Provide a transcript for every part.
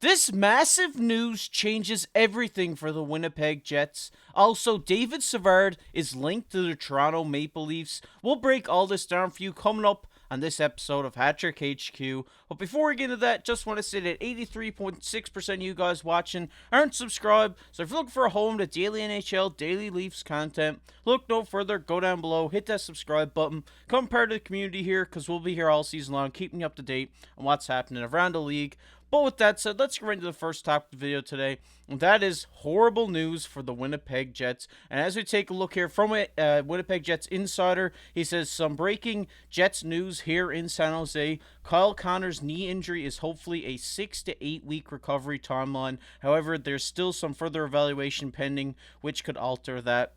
This massive news changes everything for the Winnipeg Jets. Also, David Savard is linked to the Toronto Maple Leafs. We'll break all this down for you coming up on this episode of Hattrick HQ. But before we get into that, just want to say that 83.6% of you guys watching aren't subscribed. So if you're looking for a home to daily NHL, daily Leafs content, look no further, go down below, hit that subscribe button, become part of the community here because we'll be here all season long, keeping you up to date on what's happening around the league. But with that said, let's get right into the first topic of the video today, and that is horrible news for the Winnipeg Jets. And as we take a look here from a Winnipeg Jets insider, he says some breaking Jets news here in San Jose. Kyle Connor's knee injury is hopefully a 6 to 8 week recovery timeline. However, there's still some further evaluation pending, which could alter that.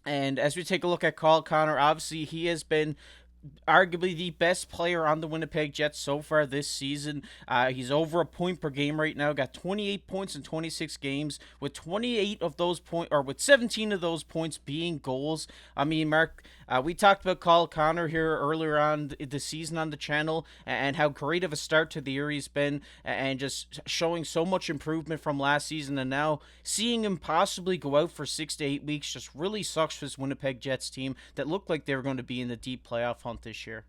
And as we take a look at Kyle Connor, obviously he has been arguably the best player on the Winnipeg Jets so far this season. He's over a point per game right now. Got 28 points in 26 games, with 28 of those points, or with 17 of those points being goals. I mean, Mark, we talked about Kyle Connor here earlier on the season on the channel, and how great of a start to the year he's been, and just showing so much improvement from last season. And now seeing him possibly go out for 6 to 8 weeks just really sucks for this Winnipeg Jets team that looked like they were going to be in the deep playoff hunt this year.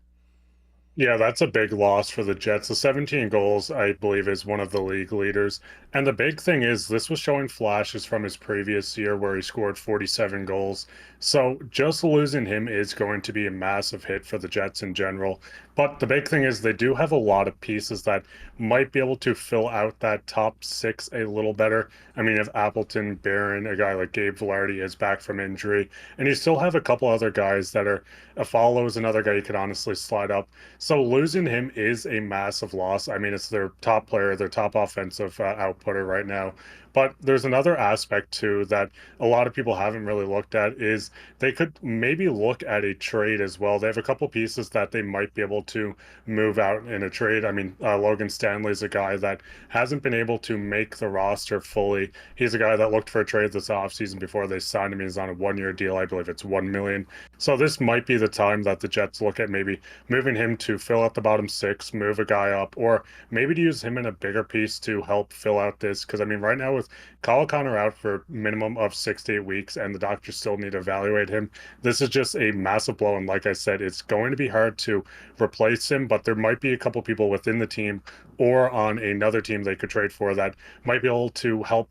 Yeah, that's a big loss for the Jets. The 17 goals, I believe, is one of the league leaders. And the big thing is, this was showing flashes from his previous year where he scored 47 goals. So just losing him is going to be a massive hit for the Jets in general. But the big thing is, they do have a lot of pieces that might be able to fill out that top six a little better. I mean, if Appleton, Barron, a guy like Gabe Velarde is back from injury, and you still have a couple other guys that are, a follow is another guy you could honestly slide up. So losing him is a massive loss. I mean, it's their top player, their top offensive outputter right now. But there's another aspect too that a lot of people haven't really looked at, is they could maybe look at a trade as well. They have a couple pieces that they might be able to move out in a trade. I mean, Logan Stanley is a guy that hasn't been able to make the roster fully. He's a guy that looked for a trade this offseason before they signed him. He's on a 1 year deal. I believe it's 1 million. So this might be the time that the Jets look at maybe moving him to fill out the bottom six, move a guy up, or maybe to use him in a bigger piece to help fill out this. Because I mean, right now with Kyle Connor out for minimum of 6 to 8 weeks, and the doctors still need to evaluate him, this is just a massive blow. And like I said, it's going to be hard to replace him, but there might be a couple people within the team or on another team they could trade for that might be able to help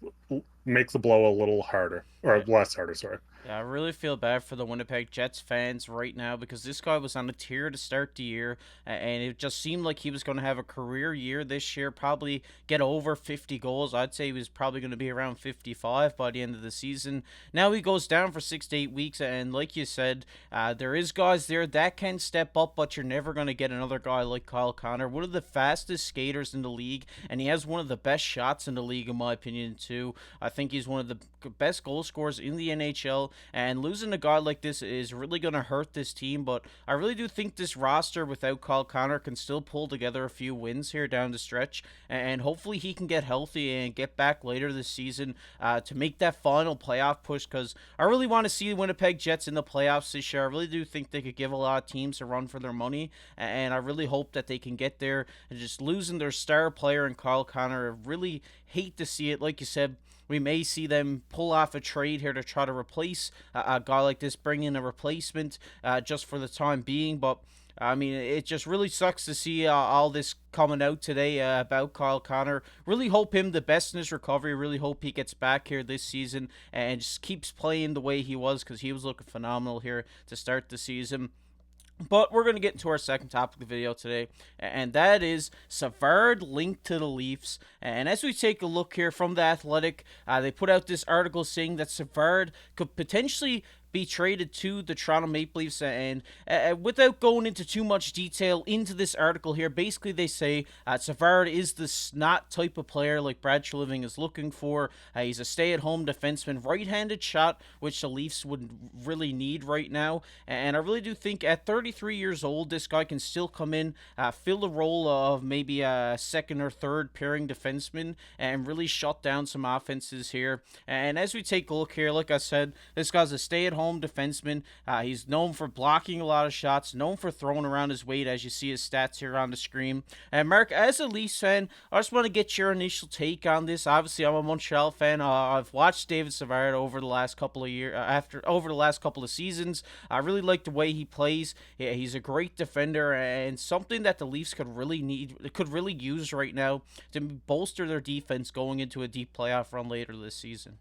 make the blow a little harder, or Yeah. less harder, sorry. Yeah, I really feel bad for the Winnipeg Jets fans right now because this guy was on a tear to start the year, and it just seemed like he was going to have a career year this year, probably get over 50 goals. I'd say he was probably going to be around 55 by the end of the season. Now he goes down for 6 to 8 weeks, and like you said, there is guys there that can step up, but you're never going to get another guy like Kyle Connor, one of the fastest skaters in the league, and he has one of the best shots in the league, in my opinion, too. I think he's one of the best goal scorers in the NHL. And losing a guy like this is really going to hurt this team, but I really do think this roster without Kyle Connor can still pull together a few wins here down the stretch, and hopefully he can get healthy and get back later this season to make that final playoff push, because I really want to see the Winnipeg Jets in the playoffs this year. I really do think they could give a lot of teams a run for their money, and I really hope that they can get there. And just losing their star player in Kyle Connor, I really hate to see it. Like you said, we may see them pull off a trade here to try to replace a guy like this, bring in a replacement just for the time being. But I mean, it just really sucks to see all this coming out today about Kyle Connor. Really hope him the best in his recovery. Really hope he gets back here this season and just keeps playing the way he was, because he was looking phenomenal here to start the season. But we're going to get into our second topic of the video today, and that is Savard linked to the Leafs. And as we take a look here from The Athletic, they put out this article saying that Savard could potentially be traded to the Toronto Maple Leafs. And without going into too much detail into this article here, basically they say Savard is the snot type of player like Brad Treliving is looking for. He's a stay-at-home defenseman, right-handed shot, which the Leafs would really need right now. And I really do think at 33 years old, this guy can still come in, fill the role of maybe a second or third pairing defenseman, and really shut down some offenses here. And as we take a look here, like I said, this guy's a stay-at-home home defenseman. He's known for blocking a lot of shots, known for throwing around his weight, as you see his stats here on the screen. And Mark, as a Leafs fan, I just want to get your initial take on this. Obviously, I'm a Montreal fan. I've watched David Savard over the last couple of years, over the last couple of seasons. I really like the way he plays. Yeah, he's a great defender and something that the Leafs could really use right now to bolster their defense going into a deep playoff run later this season.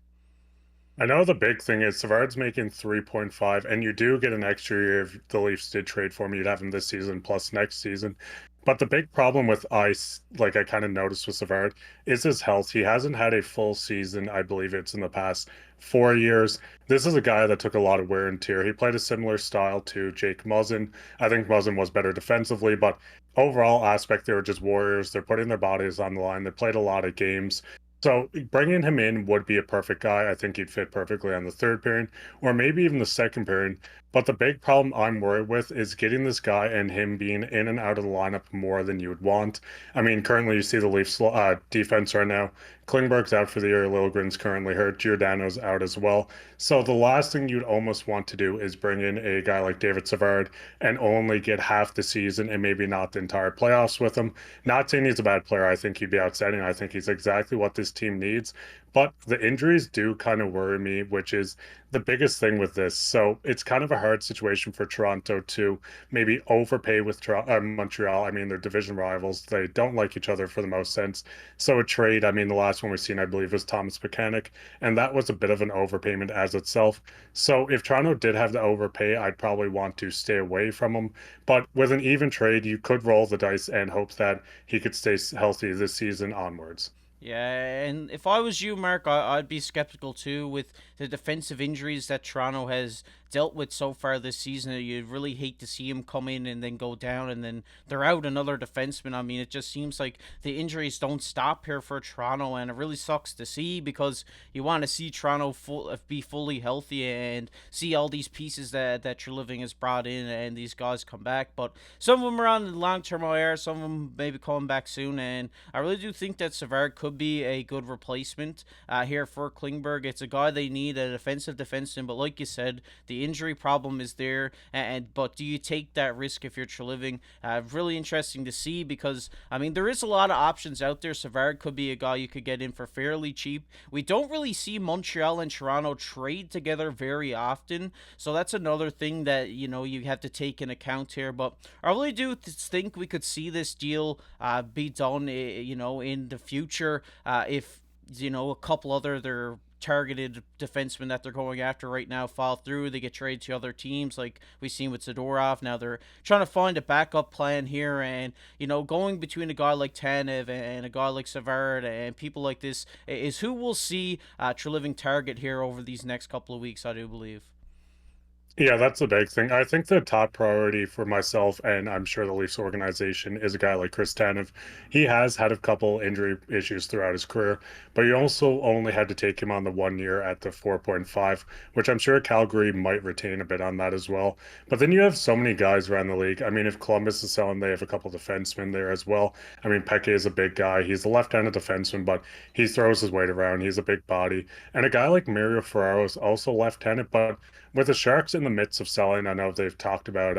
I know the big thing is Savard's making 3.5, and you do get an extra year if the Leafs did trade for him. You'd have him this season plus next season. But the big problem with Ice, like I kind of noticed with Savard, is his health. He hasn't had a full season. I believe it's in the past 4 years. This is a guy that took a lot of wear and tear. He played a similar style to Jake Muzzin. I think Muzzin was better defensively, but overall aspect, they were just warriors. They're putting their bodies on the line. They played a lot of games. So bringing him in would be a perfect guy. I think he'd fit perfectly on the third pairing or maybe even the second pairing. But the big problem I'm worried with is getting this guy and him being in and out of the lineup more than you would want. I mean, currently you see the Leafs defense right now. Klingberg's out for the year. Liljegren's currently hurt. Giordano's out as well. So the last thing you'd almost want to do is bring in a guy like David Savard and only get half the season and maybe not the entire playoffs with him. Not saying he's a bad player. I think he'd be outstanding. I think he's exactly what this team needs. But the injuries do kind of worry me, which is the biggest thing with this. So it's kind of a hard situation for Toronto to maybe overpay with Montreal. I mean, they're division rivals. They don't like each other for the most sense. So a trade, I mean, the last one we've seen, I believe, was Thomas Mechanic, and that was a bit of an overpayment as itself. So if Toronto did have to overpay, I'd probably want to stay away from him. But with an even trade, you could roll the dice and hope that he could stay healthy this season onwards. Yeah, and if I was you, Mark, I'd be skeptical too with the defensive injuries that Toronto has dealt with so far this season. You'd really hate to see him come in and then go down, and then they're out another defenseman. I mean, it just seems like the injuries don't stop here for Toronto, and it really sucks to see because you want to see Toronto be fully healthy and see all these pieces that Treliving has brought in and these guys come back. But some of them are on the long-term IR, some of them maybe coming back soon, and I really do think that Savard could be a good replacement here for Klingberg. It's a guy they need, a defensive defenseman, but like you said, the injury problem is there. And but do you take that risk if you're Treliving? Really interesting to see because I mean there is a lot of options out there. Savard could be a guy you could get in for fairly cheap. We don't really see Montreal and Toronto trade together very often, so that's another thing that you have to take in account here. But I really do think we could see this deal be done, in the future if a couple other their targeted defensemen that they're going after right now fall through. They get traded to other teams, like we've seen with Zadorov. Now they're trying to find a backup plan here, and going between a guy like Tanev and a guy like Savard and people like this is who we'll see Treliving target here over these next couple of weeks, I do believe. Yeah, that's a big thing. I think the top priority for myself, and I'm sure the Leafs organization, is a guy like Chris Tanev. He has had a couple injury issues throughout his career, but you also only had to take him on the 1 year at the 4.5, which I'm sure Calgary might retain a bit on that as well. But then you have so many guys around the league. I mean, if Columbus is selling, they have a couple defensemen there as well. I mean, Peke is a big guy. He's a left-handed defenseman, but he throws his weight around. He's a big body. And a guy like Mario Ferraro is also left-handed, but with the Sharks in the midst of selling, I know they've talked about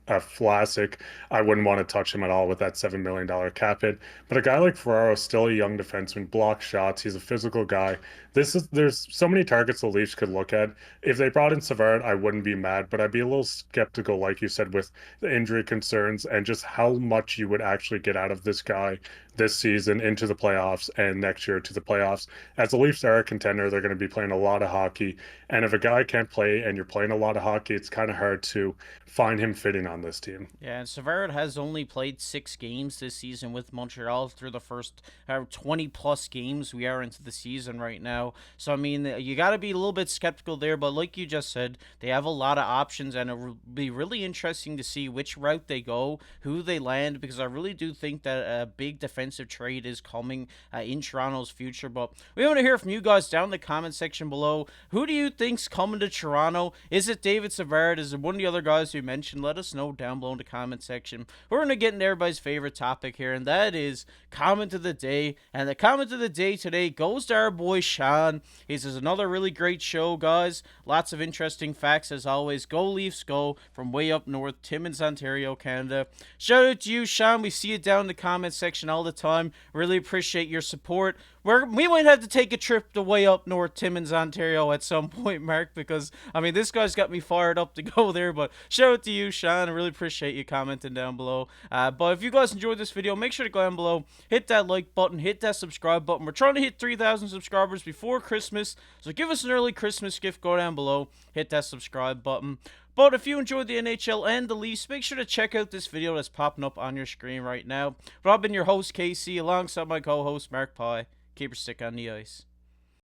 Vlasic. I wouldn't want to touch him at all with that $7 million cap hit. But a guy like Ferraro is still a young defenseman, blocks shots. He's a physical guy. There's so many targets the Leafs could look at. If they brought in Savard, I wouldn't be mad, but I'd be a little skeptical, like you said, with the injury concerns and just how much you would actually get out of this guy this season into the playoffs and next year to the playoffs. As the Leafs are a contender, they're going to be playing a lot of hockey. And if a guy can't play and you're playing a lot of hockey, it's kind of hard to find him fitting on this team. Yeah, and Savard has only played 6 games this season with Montreal through the first 20 plus games we are into the season right now. So, I mean, you got to be a little bit skeptical there, but like you just said, they have a lot of options, and it will be really interesting to see which route they go, who they land, because I really do think that a big defense expensive trade is coming in Toronto's future. But we want to hear from you guys down in the comment section below. Who do you think's coming to Toronto? Is it David Savard? Is it one of the other guys we mentioned? Let us know down below in the comment section. We're going to get into everybody's favorite topic here, and that is comment of the day. And the comment of the day today goes to our boy Sean. This is another really great show, guys. Lots of interesting facts as always. Go Leafs go, from way up north, Timmins, Ontario, Canada. Shout out to you, Sean. We see you down in the comment section all the time. Really appreciate your support. We might have to take a trip to way up north, Timmins, Ontario at some point, Mark, because, I mean, this guy's got me fired up to go there. But shout out to you, Sean. I really appreciate you commenting down below. But if you guys enjoyed this video, make sure to go down below, hit that like button, hit that subscribe button. We're trying to hit 3,000 subscribers before Christmas, so give us an early Christmas gift. Go down below, hit that subscribe button. But if you enjoyed the NHL and the Leafs, make sure to check out this video that's popping up on your screen right now. But I've been your host, KC, alongside my co-host, Mark Pye. Keep your stick on the ice.